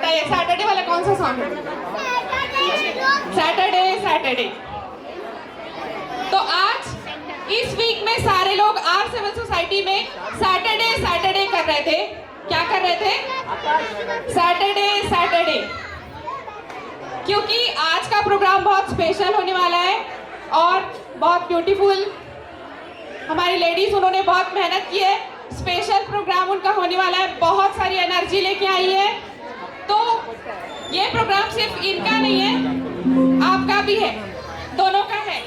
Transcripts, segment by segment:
बताइए सैटरडे वाला कौन सा सॉन्ग है? Saturday Saturday. तो आज इस वीक में सारे लोग आर सिविल सोसाइटी में सैटरडे सैटरडे कर रहे थे। क्या कर रहे थे? Saturday Saturday. क्योंकि आज का प्रोग्राम बहुत स्पेशल होने वाला है और बहुत ब्यूटीफुल हमारी लेडीज, उन्होंने बहुत मेहनत की है। स्पेशल प्रोग्राम उनका होने वाला है, बहुत सारी एनर्जी लेके आई है। तो ये प्रोग्राम सिर्फ इनका नहीं है, आपका भी है, दोनों का है।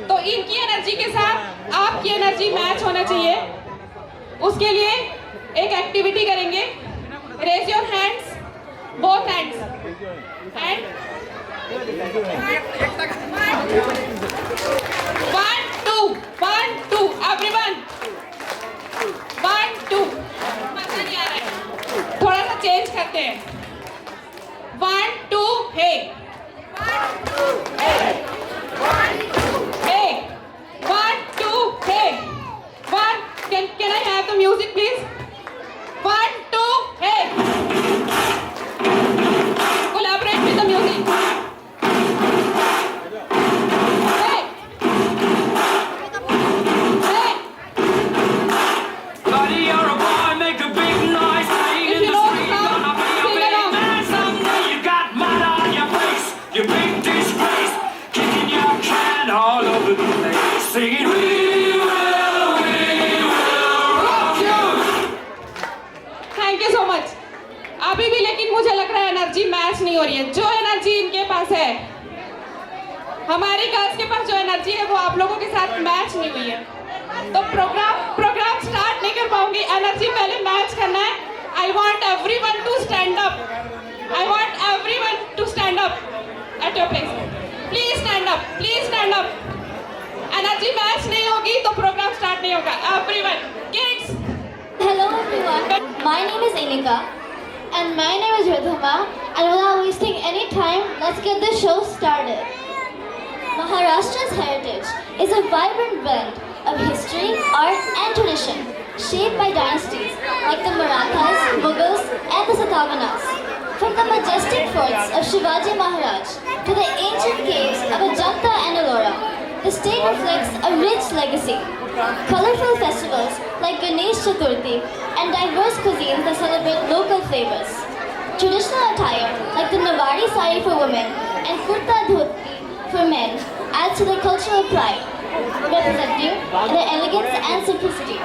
तो इनकी एनर्जी के साथ आपकी एनर्जी मैच होना चाहिए। उसके लिए एक एक्टिविटी करेंगे। Raise your hands, both hands and 1 2 1 2 everyone 1 2। मजा नहीं आ रहा है, थोड़ा सा चेंज करते हैं। 1 2 hey 1 2 hey 1 2 hey 1 2 hey 1। Can I have the music please? 1 2 hey. Collaborate with the music. Hey. Hey. Buddy, you're a boy, make a big noise. Playing in the street, gonna be a big man someday. You got mud on your face, you big disgrace. Kicking your can all over the place. Singing, we will rock you. Thank you so much. अभी भी लेकिन मुझे लग रहा है energy match नहीं हो रही है। जो एनर्जी इनके पास है, हमारी गर्ल्स के पास जो एनर्जी है वो आप लोगों के साथ मैच नहीं हुई है। तो प्रोग्राम स्टार्ट नहीं कर पाऊंगी। एनर्जी पहले मैच करना है। I want everyone to stand up. I want everyone to stand up at your place. Please stand up, please stand up. Energy match नहीं होगी तो प्रोग्राम स्टार्ट नहीं होगा। Everyone, kids. Hello everyone, my name is Inika and my name is Ridhima, and without wasting any time, let's get this show started. Maharashtra's heritage is a vibrant blend of history, art and tradition shaped by dynasties like the Marathas, Mughals and the Satavahanas. From the majestic forts of Shivaji Maharaj to the ancient caves of Ajanta and Ellora, the state reflects a rich legacy. Colorful festivals like Ganesh Chaturthi and diverse cuisines that celebrate local flavors. Traditional attire like the Nawari sari for women and kurta dhoti for men adds to their cultural pride, representing their elegance and simplicity.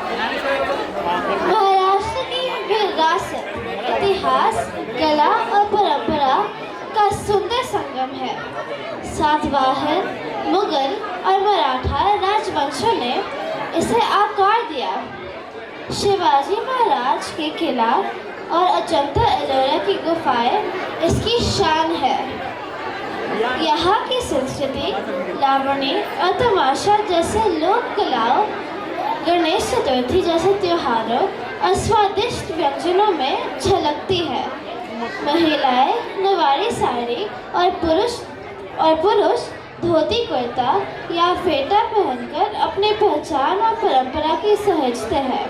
Maharashtra की विरासत, इतिहास, कला और परंपरा का सुंदर संगम है। सातवाहन, मुगल और मराठा राजवंशों ने इसे आकार दिया। शिवाजी महाराज के किला और अजंता एलोरा की गुफाएं इसकी शान है। यहाँ की संस्कृति लावणी और तमाशा जैसे लोक कलाओं, गणेश चतुर्थी जैसे त्योहारों और स्वादिष्ट व्यंजनों में झलकती है। महिलाएं नवारी साड़ी और पुरुष धोती कुर्ता या फेटा पहनकर अपनी पहचान और परंपरा की सहेजते हैं।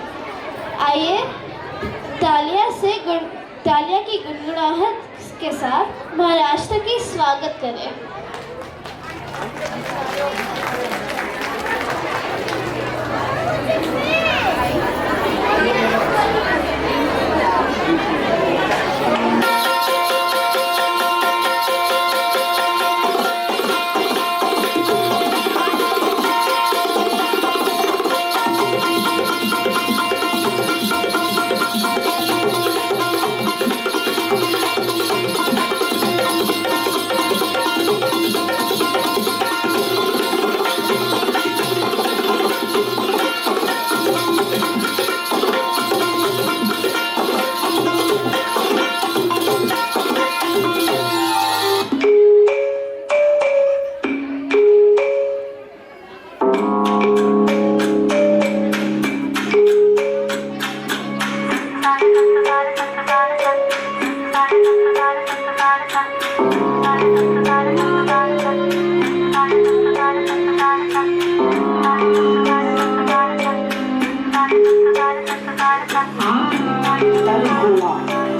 आइए तालिया की गुनगुनाहट के साथ महाराष्ट्र की स्वागत करें।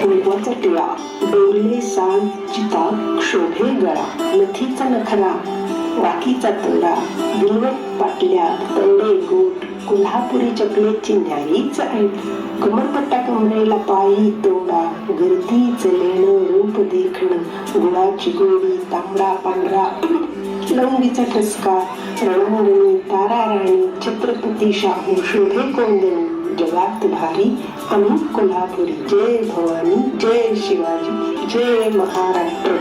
Kulipuan Setia डोरले साज चिता शोभे गळा नथीचा नखरा राखीचा तोरा बिलवट पाटल्या तंडे गोट कोल्हापुरी चपलेची न्यारीच ऐट कमरपट्टा कमरेला पायी तोंडा गर्दीच लेणं रूप देखणं गुळाची गोडी तांबडा पांढरा लवंगीचा ठसका रणांगणी तारा राणी छत्रपती शाहू शोभे कोंदणी जगात भारी आम्ही कोल्हापुरी जय भवानी जय शिवाजी जय महाराष्ट्र.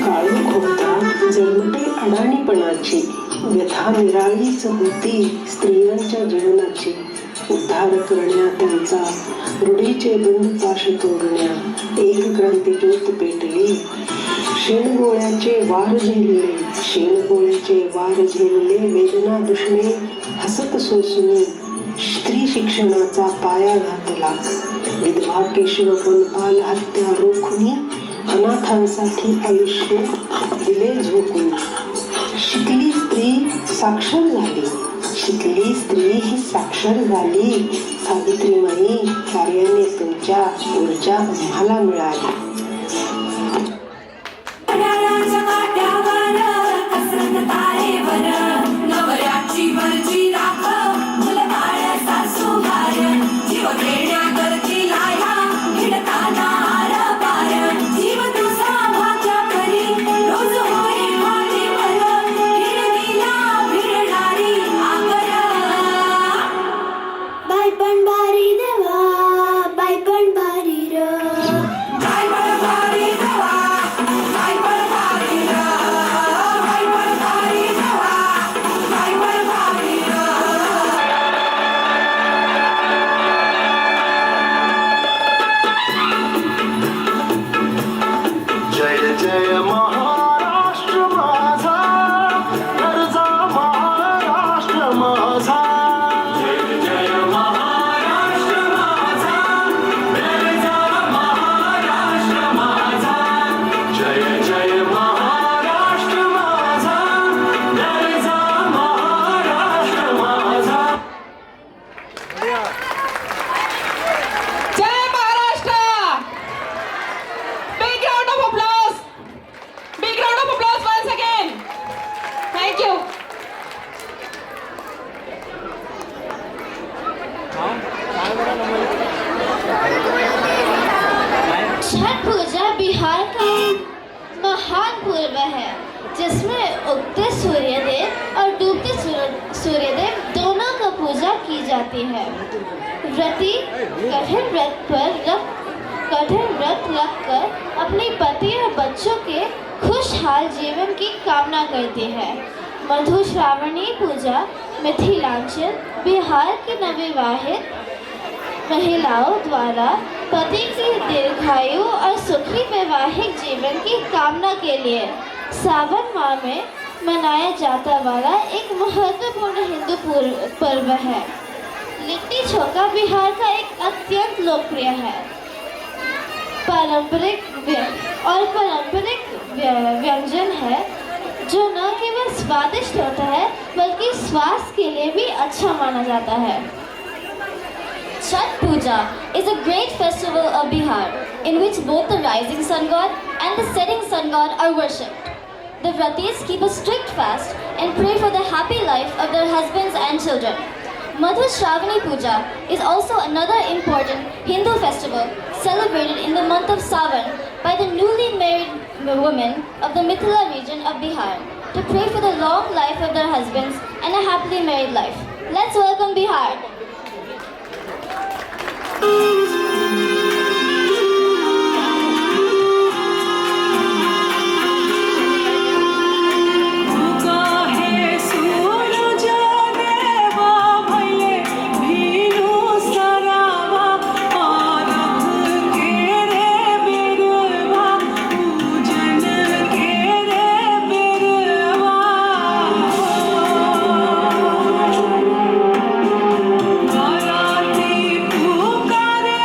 काळोख होता जणते अडाणीपणाची व्यथा निराळीच होती स्त्रियांच्या जीवनाची उद्धार करण्या त्यांचा रूढीचे बंद पाश तोडण्या एक क्रांती ज्योत पेटली शेणगोळ्याचे वार झेलले शेणगोळ्याचे वार झेलले वेदना दुष्णे हसत सोसुनी स्त्री शिक्षणाचा पाया घातला विधवा केशव बनपाल हत्या रोखुनी अनाथांसाठी आयुष्य दिले झोकून शिकली स्त्री साक्षर झाली शिकली स्त्री ही साक्षर झाली सावित्रीमाई कार्याने तुमच्या ऊर्जा आम्हाला मिळाली. छठ पूजा बिहार का महान पर्व है जिसमें उगते सूर्यदेव और डूबते सूर्यदेव दोनों का पूजा की जाती है. व्रती कठिन व्रत रखकर अपने पति और बच्चों के खुशहाल जीवन की कामना करती है. मधुश्रावणी पूजा मिथिलांचल बिहार के नवविवाहित महिलाओं द्वारा पति की दीर्घायु और सुखी वैवाहिक जीवन की कामना के लिए सावन माह में मनाया जाता वाला एक महत्वपूर्ण हिंदू पर्व है. लिट्टी चोखा बिहार का एक अत्यंत लोकप्रिय है पारंपरिक व्यंजन है जो न केवल स्वादिष्ट होता है बल्कि स्वास्थ्य के लिए भी अच्छा माना जाता है. Chhath Puja is a great festival of Bihar in which both the rising sun god and the setting sun god are worshipped. The Vratis keep a strict fast and pray for the happy life of their husbands and children. Madhushravani Puja is also another important Hindu festival celebrated in the month of Sawan by the newly married women of the Mithila region of Bihar to pray for the long life of their husbands and a happily married life. Let's welcome Bihar. पुकारे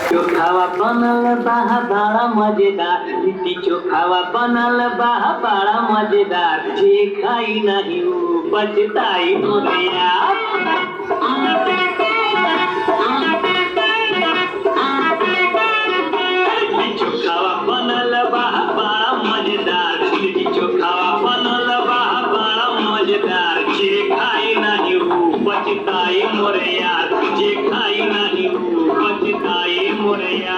चोखावा बनल बा बड़ा मजेदार, लिट्टी चोखावा बनल बा बड़ा मजेदार, जे खाई नहीं वो पछताई मोरिया। चोखावा बनल बा बड़ा मजेदार, लिट्टी चोखावा बनल बा बड़ा मजेदार, जे खाई नहीं वो पछताई मोरिया, जे खाई नहीं वो पछताई Moriya.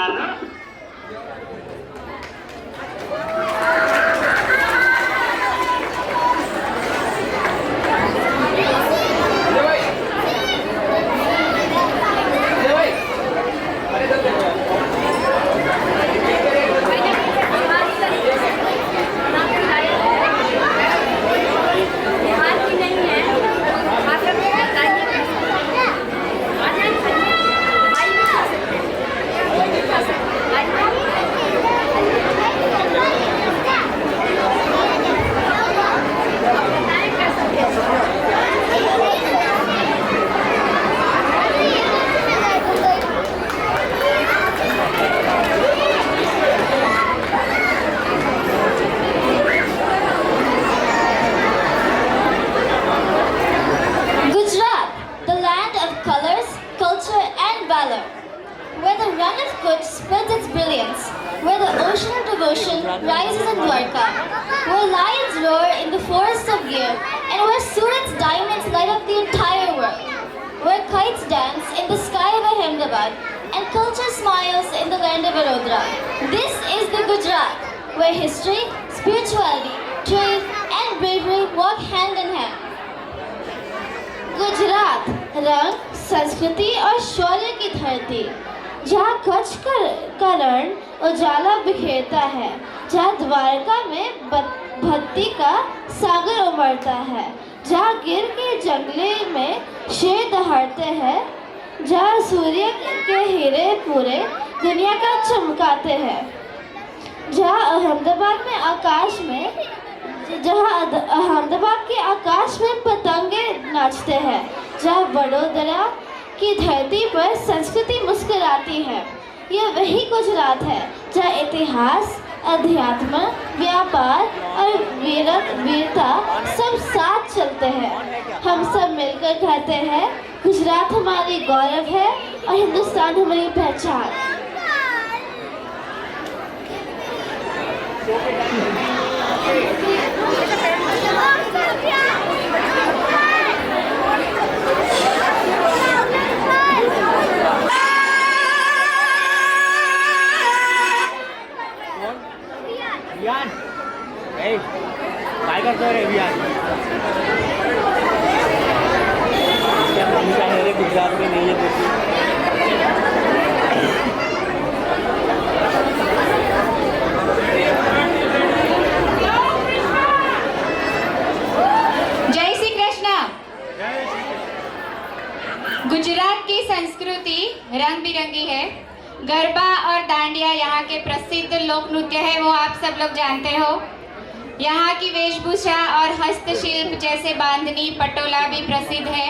Where the run of Kutch spreads its brilliance, where the ocean of devotion rises in Dwarka, where lions roar in the forests of Gir, and where Surat's diamonds light up the entire world, where kites dance in the sky of Ahmedabad, and culture smiles in the land of Vadodara. This is the Gujarat, where history, spirituality, trade, and bravery walk hand in hand. Gujarat रंग, संस्कृति और शौर्य की धरती, जहाँ कच्छ का रण उजाला बिखेरता है, जहाँ द्वारका में भक्ति का सागर उमड़ता है, जहाँ गिर के जंगले में शेर दहाड़ते हैं, जहाँ सूर्य के हीरे पूरे दुनिया का चमकाते हैं, जहाँ अहमदाबाद के आकाश में पतंगे नाचते हैं, जहाँ वडोदरा की धरती पर संस्कृति मुस्कुराती है। यह वही गुजरात है जहाँ इतिहास, अध्यात्म, व्यापार और वीरता सब साथ चलते हैं। हम सब मिलकर कहते हैं, गुजरात हमारी गौरव है और हिंदुस्तान हमारी पहचान। काय करतोय रे अभियान? क्या भूमिका है रे गुजरात में नहीं है जय श्री कृष्ण। गुजरात की संस्कृति रंग बिरंगी है। गरबा और दांडिया यहाँ के प्रसिद्ध लोक नृत्य है, वो आप सब लोग जानते हो। यहाँ की वेशभूषा और हस्तशिल्प जैसे बांधनी, पटोला भी प्रसिद्ध है।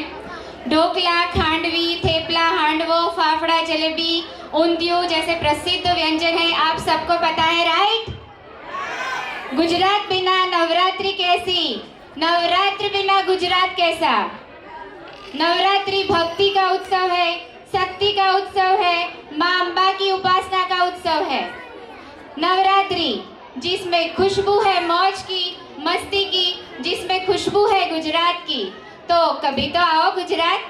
ढोकला, खांडवी, थेपला, हांडवो, फाफड़ा, जलेबी, ऊंधियो जैसे प्रसिद्ध व्यंजन है, आप सबको पता है, राइट? गुजरात बिना नवरात्रि कैसी? नवरात्रि बिना गुजरात कैसा? नवरात्रि भक्ति का उत्सव है, शक्ति का उत्सव है, माँ अम्बा की उपासना का उत्सव है। नवरात्रि जिसमें खुशबू है मौज की, मस्ती की, जिसमें खुशबू है गुजरात की। तो कभी तो आओ गुजरात।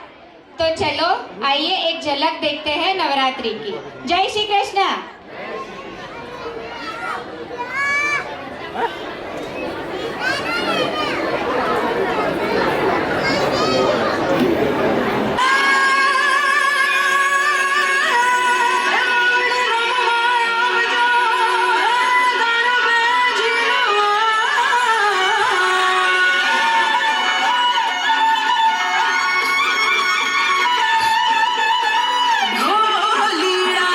तो चलो आइए एक झलक देखते हैं नवरात्रि की। जय श्री कृष्ण। लीड़ा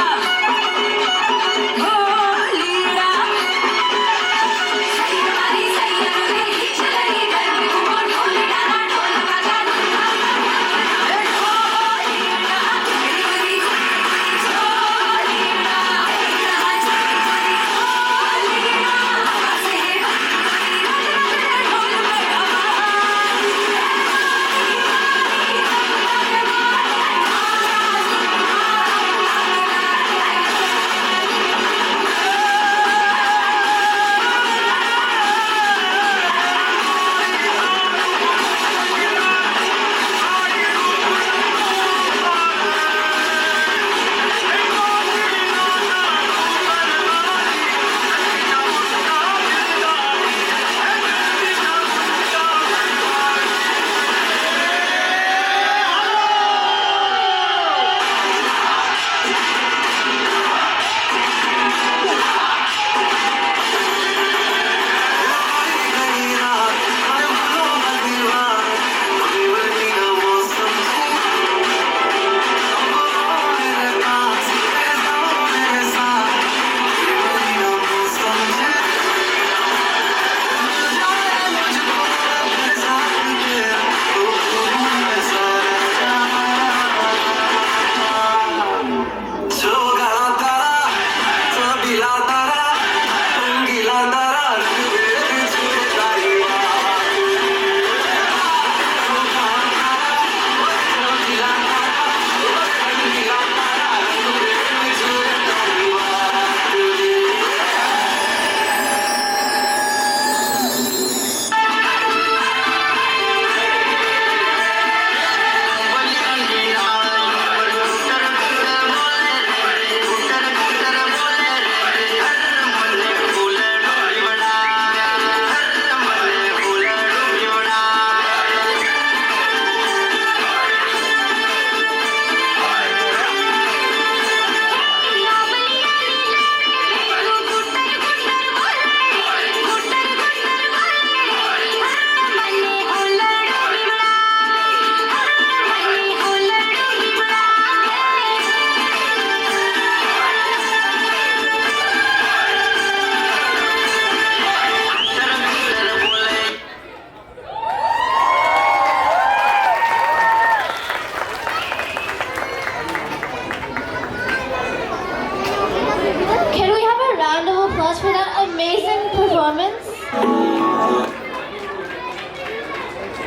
परफॉर्मेंस।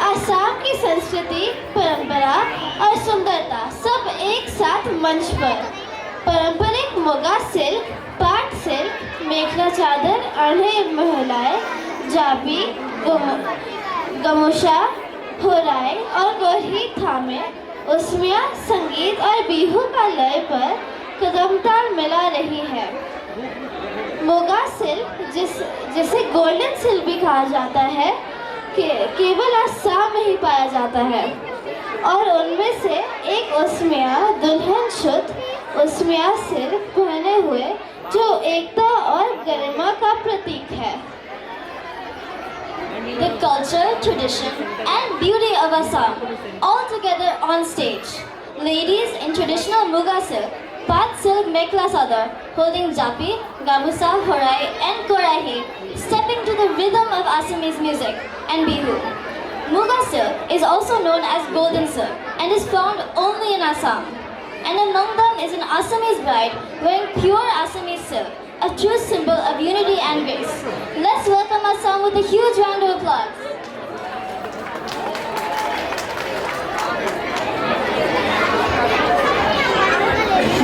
असम की संस्कृति, परंपरा और सुंदरता सब एक साथ मंच पर। पारंपरिक मुगा सिल्क, पाट सिल्क, मेखला चादर, अढ़े महिलाएं, जाबी, गमोशा, होराई और गोरही थामे उस्मिया संगीत और बिहू का लय पर कदमताल मिला रही है। मुगा सिल्क जिसे गोल्डन सिल्क भी कहा जाता है केवल असम में ही पाया जाता है और उनमें से एक उस्मिया दुल्हन शुद्ध उस्मिया सिल्क पहने हुए जो एकता और गरिमा का प्रतीक है। The culture, tradition and beauty of Assam all together on stage. Ladies in traditional Muga silk, Pat silk mekhla sadar, holding japi, gamusa, horai and korahi, stepping to the rhythm of Assamese music and bihu. Muga silk is also known as golden silk and is found only in Assam. And among them is an Assamese bride wearing pure Assamese silk, a true symbol of unity and grace. Let's welcome Assam with a huge round of applause.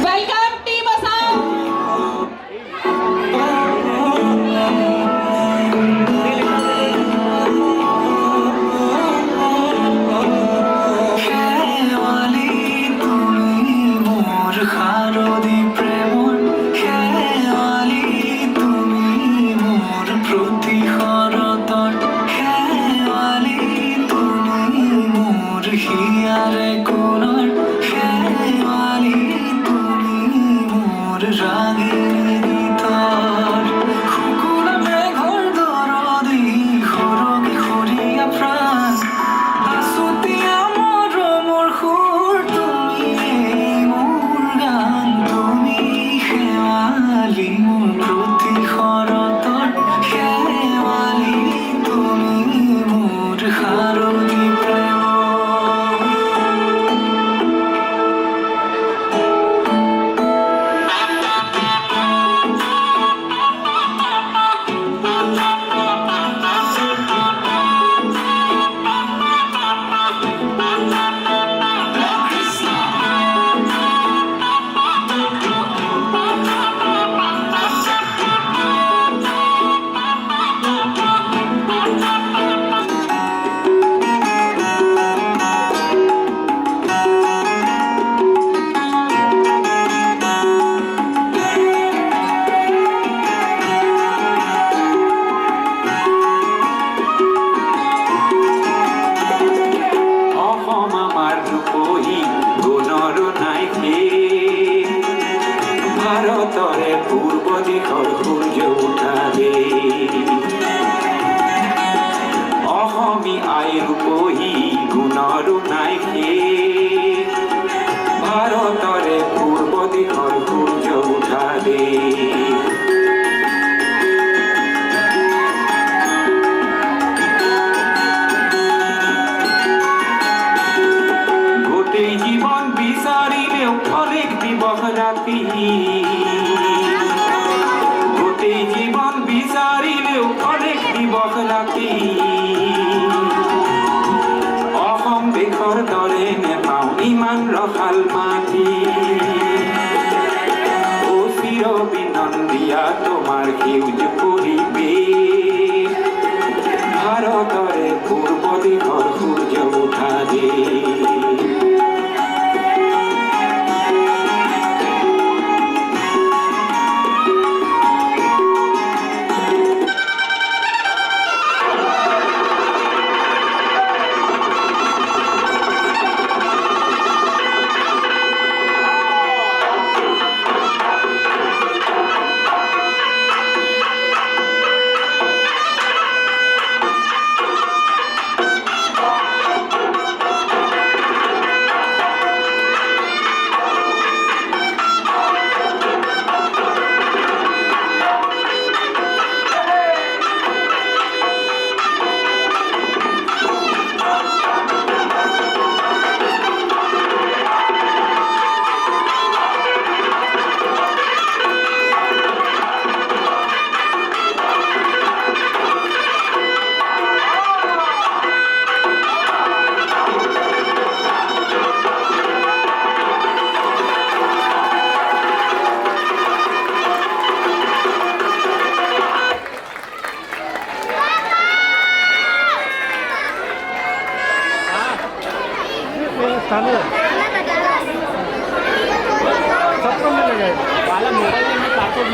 Welcome Team Assam.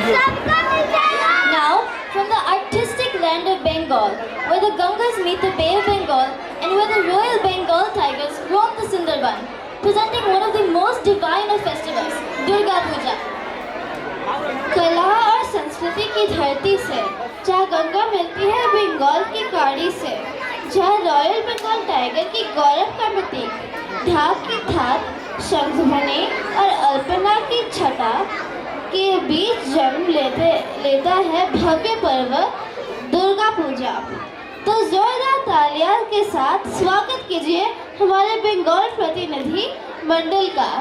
Now, from the artistic land of Bengal, where the Gangas meet the Bay of Bengal and where the Royal Bengal tigers roam the Sundarban, presenting one of the most divine of festivals, Durga Puja. कला और संस्कृति की धरती से, जहाँ गंगा मिलती है बंगाल की खाड़ी से, जहाँ रॉयल बंगाल टाइगर की गौरव का प्रतीक ढाक की थाप, शंखध्वनि और अल्पना की छटा के बीच जन्म लेता है भव्य पर्व दुर्गा पूजा। तो जोरदार तालियां के साथ स्वागत कीजिए हमारे बंगाल प्रतिनिधि मंडल का।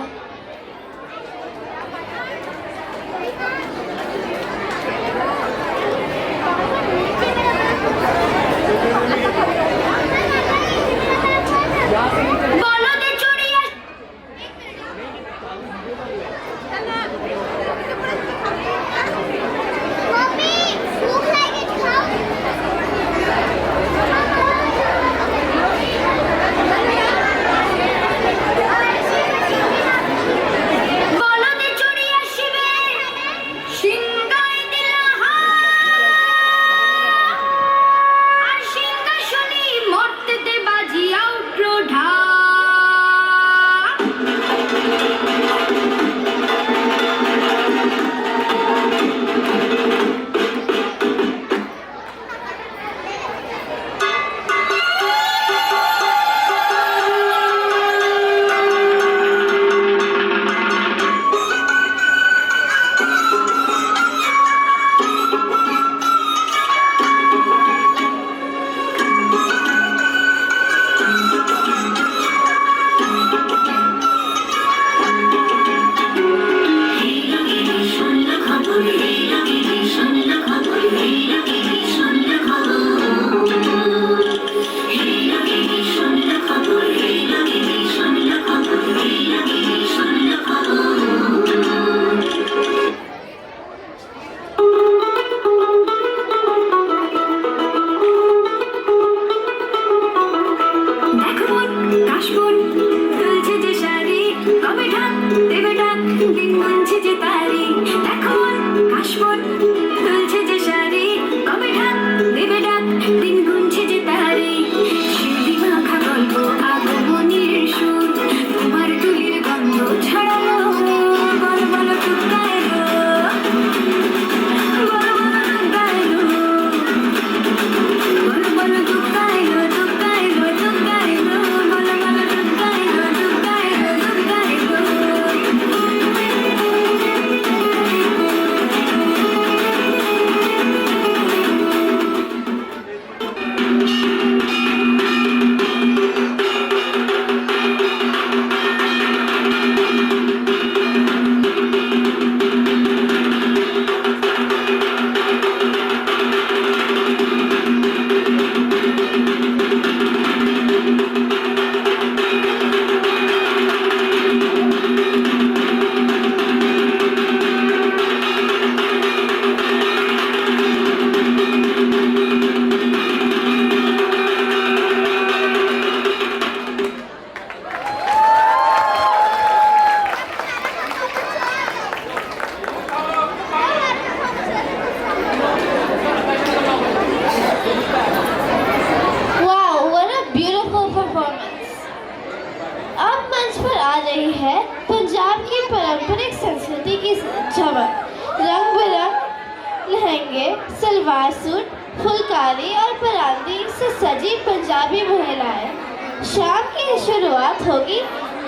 लहंगे, सलवार सूट, फुलकारी और परांदी से सजी पंजाबी महिलाएं। शाम की शुरुआत होगी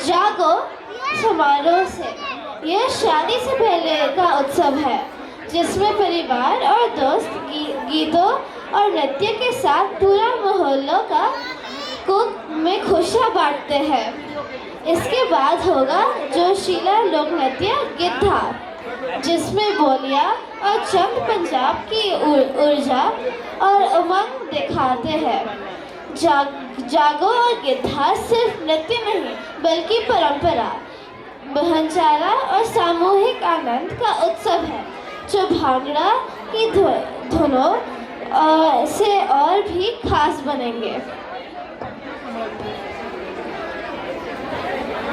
जागो समारोह से। यह शादी से पहले का उत्सव है जिसमें परिवार और दोस्त गीतों और नृत्य के साथ पूरा मोहल्लों का में खुशियाँ बांटते हैं। इसके बाद होगा जोशीला लोक नृत्य गिद्धा, जिसमें बोलियां और चंद पंजाब की ऊर्जा और उमंग दिखाते हैं। जागो और गिद्धा सिर्फ नृत्य नहीं बल्कि परंपरा, भाईचारा और सामूहिक आनंद का उत्सव है जो भांगड़ा की धुनों से और भी खास बनेंगे।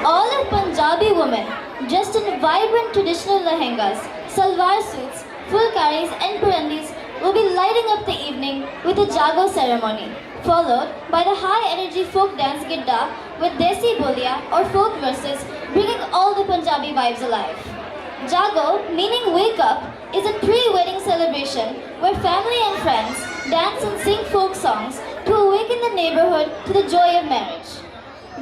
All of Punjabi women dressed in vibrant traditional lehengas, salwar suits, Fulkaris and Purandis will be lighting up the evening with a Jago ceremony, followed by the high-energy folk dance Gidda with Desi Bolia or folk verses, bringing all the Punjabi vibes alive. Jago, meaning wake up, is a pre-wedding celebration where family and friends dance and sing folk songs to awaken the neighborhood to the joy of marriage.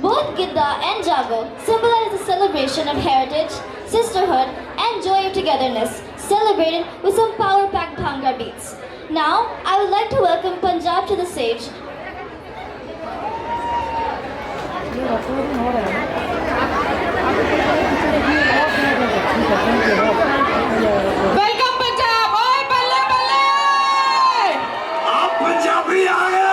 Both Gidda and Jago symbolize the celebration of heritage, sisterhood, and joy of togetherness, celebrated with some power-packed Bhangra beats. Now, I would like to welcome Punjab to the stage. Welcome Punjab ओए बल्ले बल्ले आप पंजाबी आ गए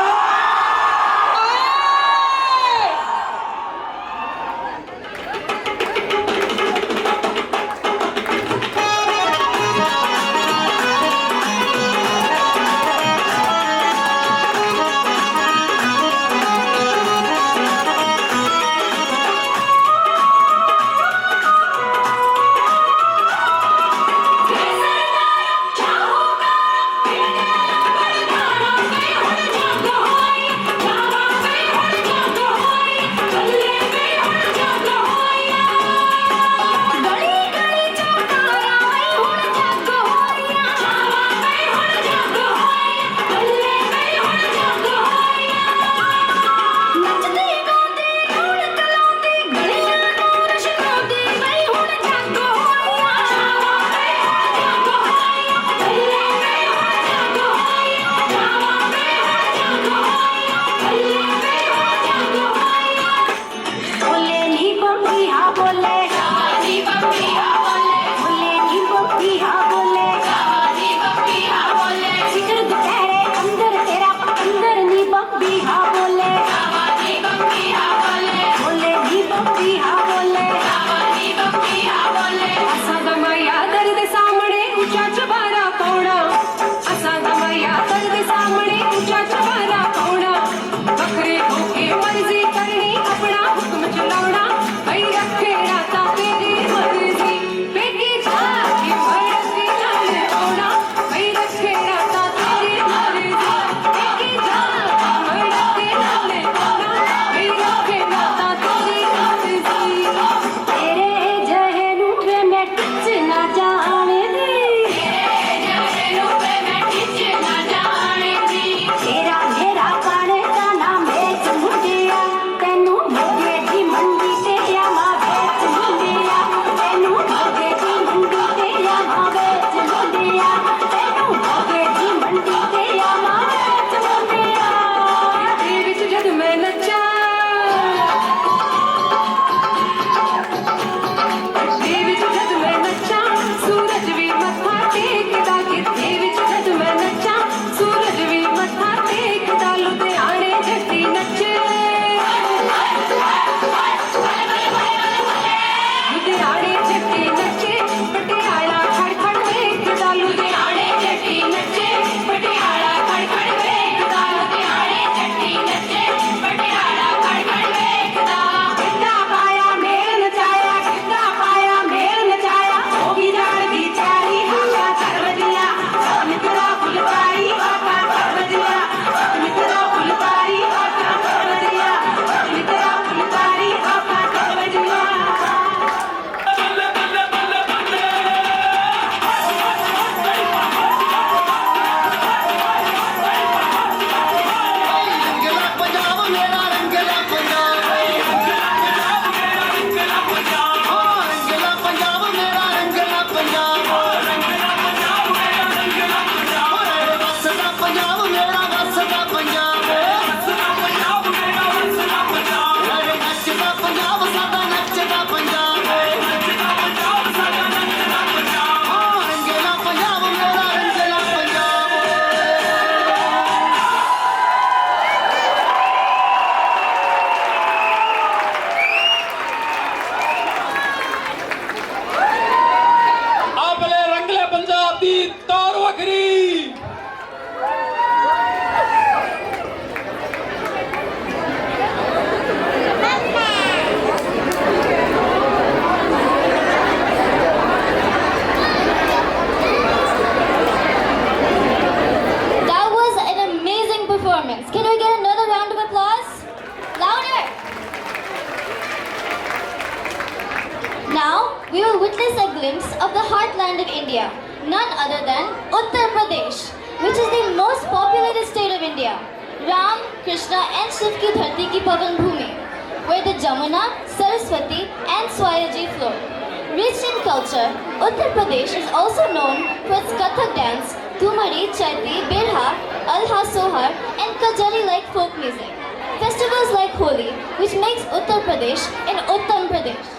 province of the heartland of India, none other than Uttar Pradesh, which is the most populated state of India. Ram, Krishna and Shiv ki dharti ki pavan bhumi, where the Jamuna, Saraswati and Swayaji flow. Rich in culture, Uttar Pradesh is also known for its Kathak dance, Thumari, Chaiti, Birha, Alha Sohar and Kajari-like folk music. Festivals like Holi, which makes Uttar Pradesh an Uttam Pradesh.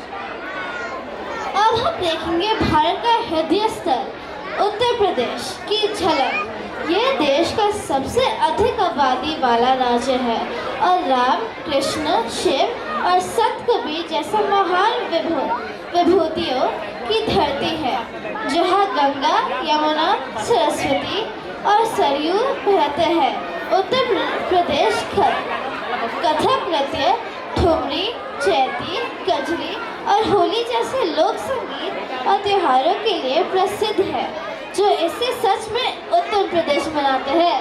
अब हम देखेंगे भारत का हृदय स्थल उत्तर प्रदेश की झलक। ये देश का सबसे अधिक आबादी वाला राज्य है और राम, कृष्ण, शिव और संत कबीर जैसा महान विभूतियों की धरती है, जहाँ गंगा, यमुना, सरस्वती और सरयू बहते हैं। उत्तर प्रदेश कथक नृत्य, ठुमरी, चैती, कजरी और होली जैसे लोक संगीत और त्योहारों के लिए प्रसिद्ध है, जो इसे सच में उत्तर प्रदेश बनाते हैं।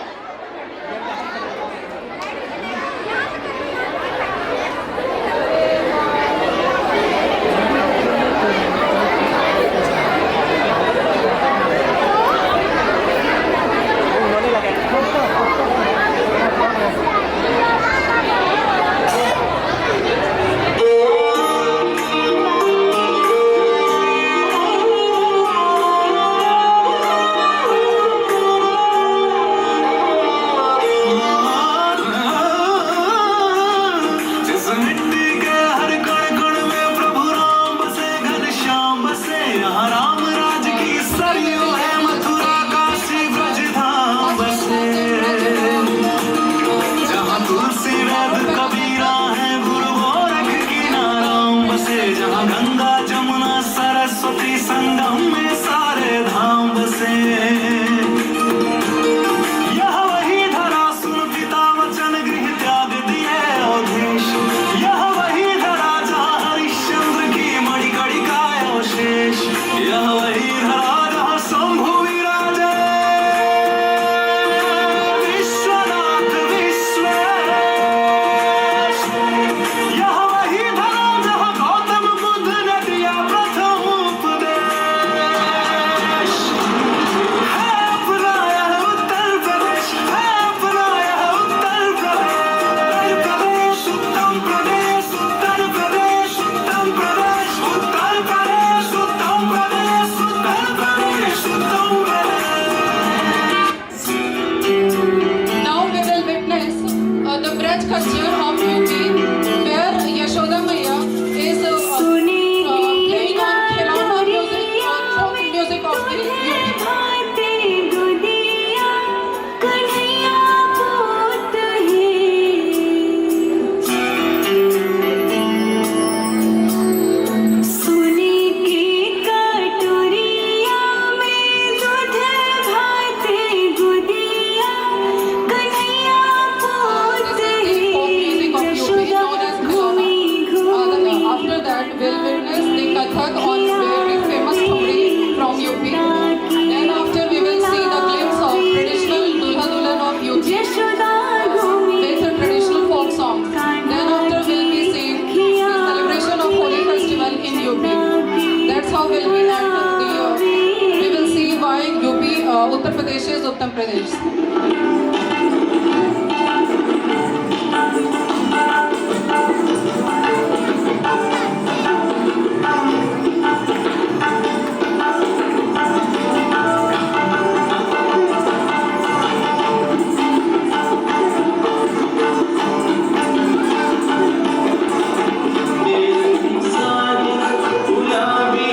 उत्तर प्रदेश is उत्तम प्रदेश। गुलाबी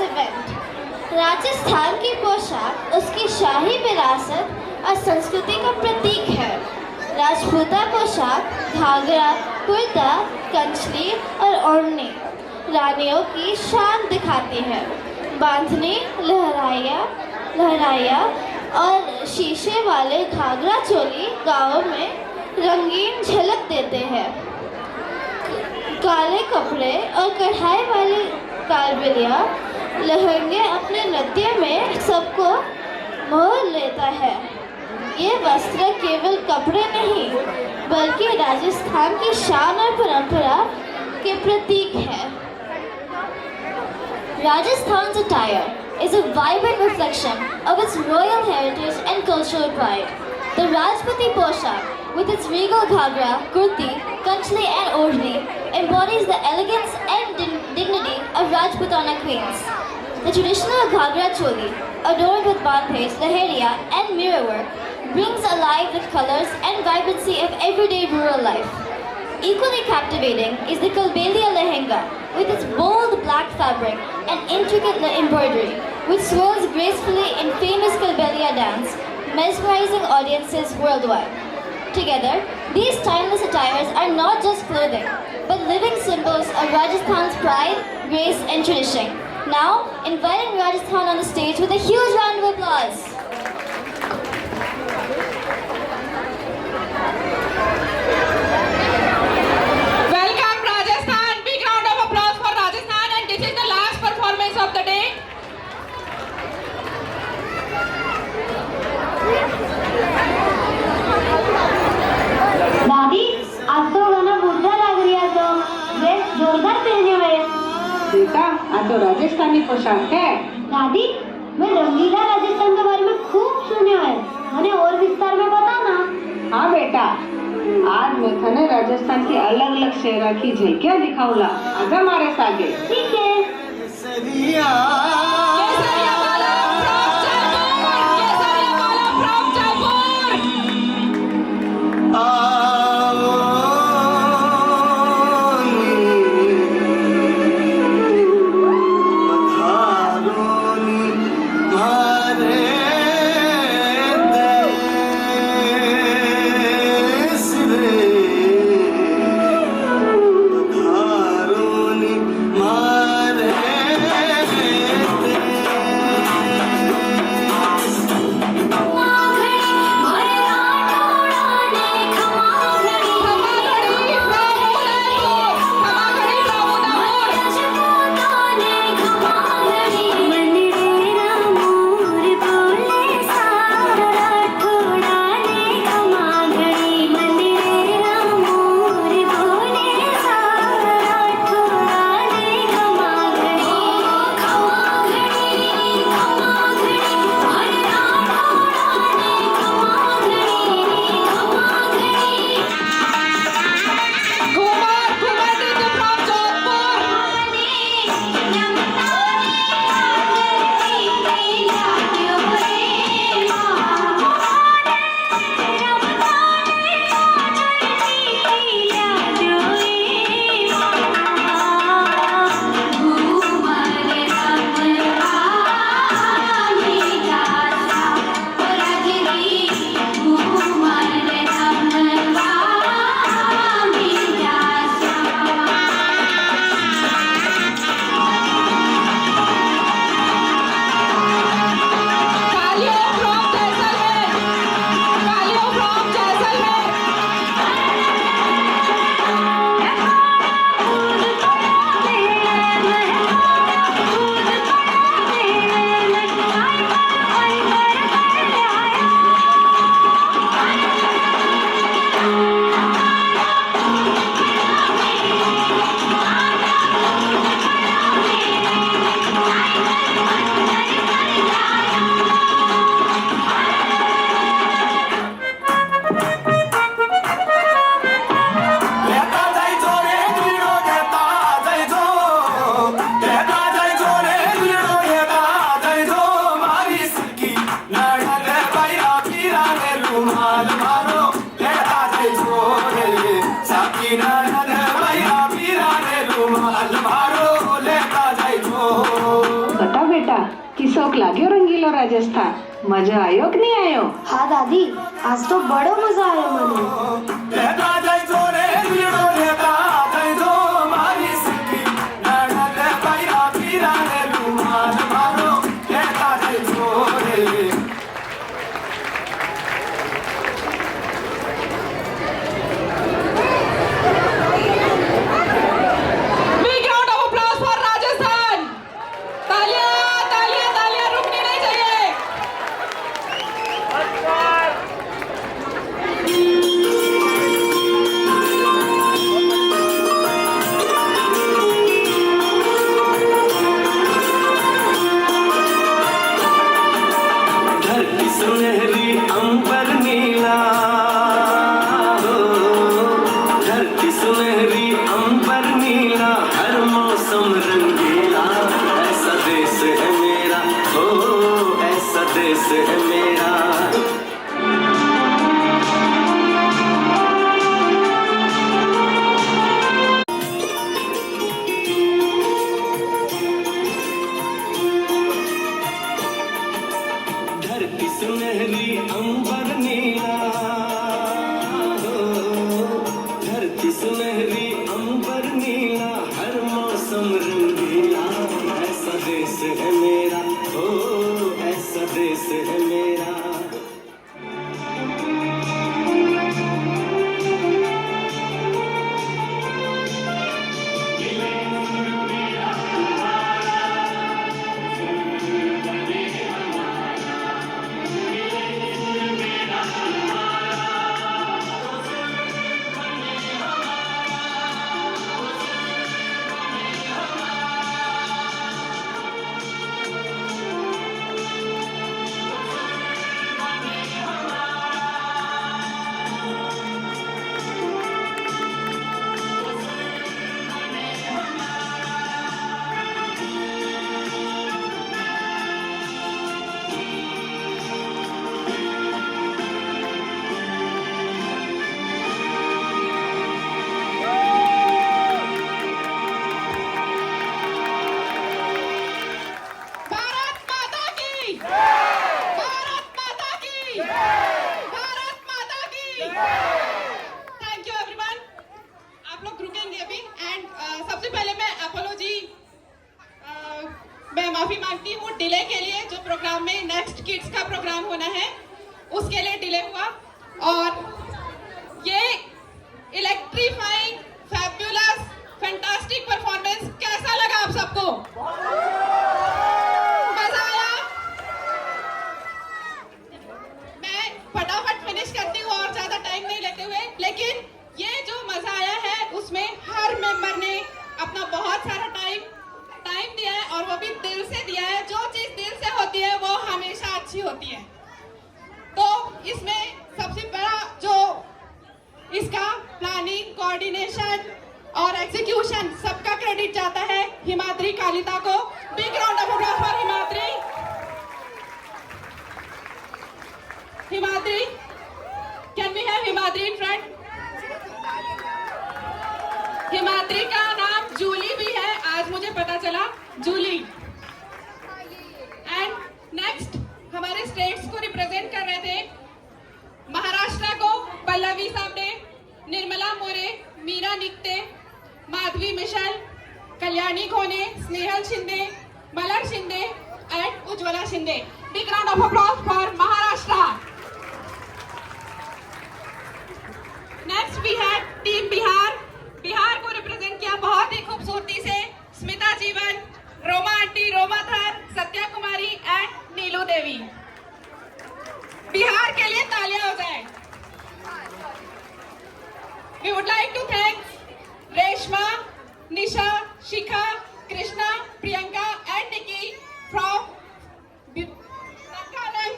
event. राजस्थान की पोशाक उसकी शाही विरासत और संस्कृति का प्रतीक है। राजपूता पोशाक घाघरा, कुर्ता, कंचली और ओढ़नी रानियों की शान दिखाती है। बांधनी, लहराया और शीशे वाले घाघरा चोली गाँवों में रंगीन झलक देते हैं। काले कपड़े और कढ़ाई वाली कालबेलिया लहंगे अपने नृत्य में सबको मोह लेता है। ये वस्त्र केवल कपड़े नहीं बल्कि राजस्थान की शान और परंपरा के प्रतीक है। Rajasthan's attire is a vibrant reflection of its royal heritage and cultural pride. The Rajputi Poshak, with its regal ghagra, kurti, kanchli and oढ़नी, embodies the elegance and dignity of Rajputana queens. The traditional ghagra choli, adorned with bandhej, lahariya and mirrorwork, brings alive the colors and vibrancy of everyday rural life. Equally captivating is the Kalbelia lehenga, with its bold black fabric and intricate embroidery, which swirls gracefully in famous Kalbelia dance, mesmerizing audiences worldwide. Together, these timeless attires are not just clothing, but living symbols of Rajasthan's pride, grace, and tradition. Now, inviting Rajasthan on the stage with a huge round of applause. Welcome Rajasthan. Big round of applause for Rajasthan, and this is the last performance of the day. दादी, आज तो गाना बुढ़ा लग रही है, तो dress जोरदार पहने हुए। बेटा, आज तो राजस्थानी पोशाक है। दादी, मैं रंगीला राजस्थान के बारे में खूब सुना है, हमें और विस्तार में बताना। हाँ बेटा, आज मैं थने राजस्थान की अलग अलग शहर की झलकियाँ दिखाऊंगा। आजा हमारे सागे। ठीक है। केसरिया वाला from Jaipur. केसरिया वाला from Jaipur. मारे बेटा किसोक लाग्यो रंगीलो राजस्थान मजा आयो कि नहीं आयो? हाँ दादी, आज तो बड़ो मजा आयो मने। Big round of applause for Rajasthan. तालियां, तालियां, तालियां रुकनी नहीं चाहिए. धरती सुनहरी अंबर नीला हो, धरती सुनहरी अंबर नीला हर मौसम रंगीला ऐसा देश है मेरा हो, ऐसा देश है मेरा। धरती सुनहरी अंबर नीला हो, धरती सुनहरी अंबर नीला हर मौसम रंगीला ऐसा देश है मेरा हो, ऐसा देश है मेरा। भारत माता की, भारत माता की, भारत माता की। Thank you everyone. आप लोग रुकेंगे अभी एंड सबसे पहले मैं अपोलॉजी मैं माफी मांगती हूँ डिले के लिए. जो प्रोग्राम में नेक्स्ट किड्स का प्रोग्राम होना है उसके लिए डिले हुआ. और ये इलेक्ट्रीफाइंग फैब्युलस फैंटास्टिक परफॉर्मेंस कैसा लगा आप सबको? मजा आया? मैं फटाफट फिनिश करती हूँ और ज्यादा टाइम नहीं लेते हुए. लेकिन ये जो मजा आया है उसमें हर मेंबर ने अपना बहुत सारा टाइम दिया है और वो भी दिल से दिया है. जो चीज दिल से होती है वो हमेशा अच्छी होती है. तो इसमें सबसे बड़ा जो इसका प्लानिंग, कोऑर्डिनेशन और एग्जीक्यूशन सबका क्रेडिट जाता है हिमाद्री कालिता को. Big round of applause for Himadri. Himadri, can we have Himadri in front? Himadri का नाम जूली भी है, आज मुझे पता चला. जूली. एंड नेक्स्ट हमारे स्टेट्स को रिप्रेजेंट कर रहे थे. महाराष्ट्र को Pallavi Samne, Nirmala More, Meera Nikte, Madhavi Mishal, Kalyani Khone, Snehal Shinde, Malar Shinde and Ujjwala Shinde. Big round of applause for Maharashtra. Next we had team Bihar. Bihar को रिप्रेजेंट किया बहुत ही खूबसूरती से स्मिता जीवन, रोमा आंटी, रोमा थर, सत्या कुमारी एंड नीलू देवी. बिहार के लिए तालियां हो जाए. We would like to thank Reshma, Nisha, Shikha, Krishna, Priyanka and Nikki from Nagaland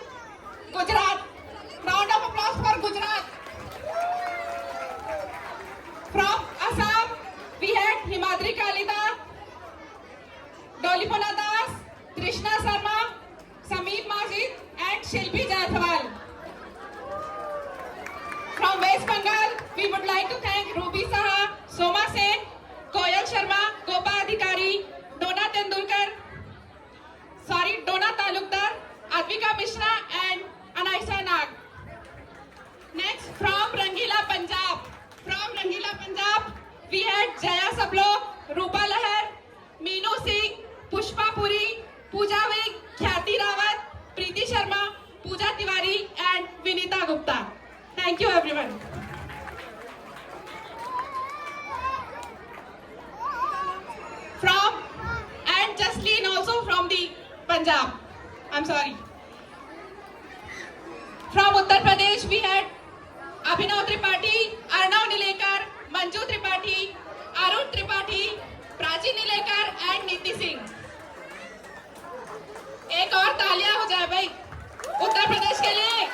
Sona Talukdar, Advika Mishra and Anaisa Nag. Next, from Rangila, Punjab, we had Jaya Sablok, Rupa Lahar, Meenu Singh, Pushpa Puri, Pooja Vig, Khyati Rawat, Preeti Sharma, Pooja Tiwari and Vinita Gupta. Thank you everyone. From and Jasleen also from the Punjab. I'm sorry. From Uttar Pradesh we had Abhinav Tripathi, Arnav Nilekar, Manju Tripathi, Arun Tripathi, Prachi Nilekar and Niti Singh. एक और तालियां हो जाए भाई उत्तर प्रदेश के लिए।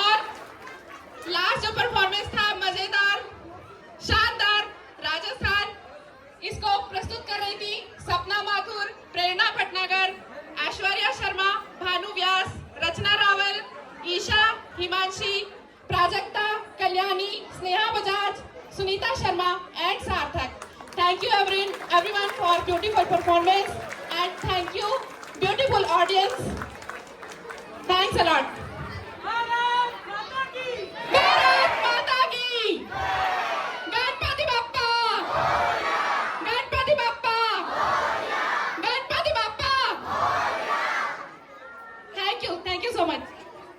और last जो परफॉर्मेंस था मजेदार, शानदार, राजस्थान, इसको प्रस्तुत कर रही थी सपना माथुर, प्रेरणा भटनागर, ऐश्वर्या शर्मा, भानु व्यास, रचना रावल, ईशा, हिमांशी, प्राजक्ता, कल्याणी, स्नेहा बजाज, सुनीता शर्मा and सार्थक. Thank you everyone for beautiful performance and thank you beautiful audience. Thanks a lot.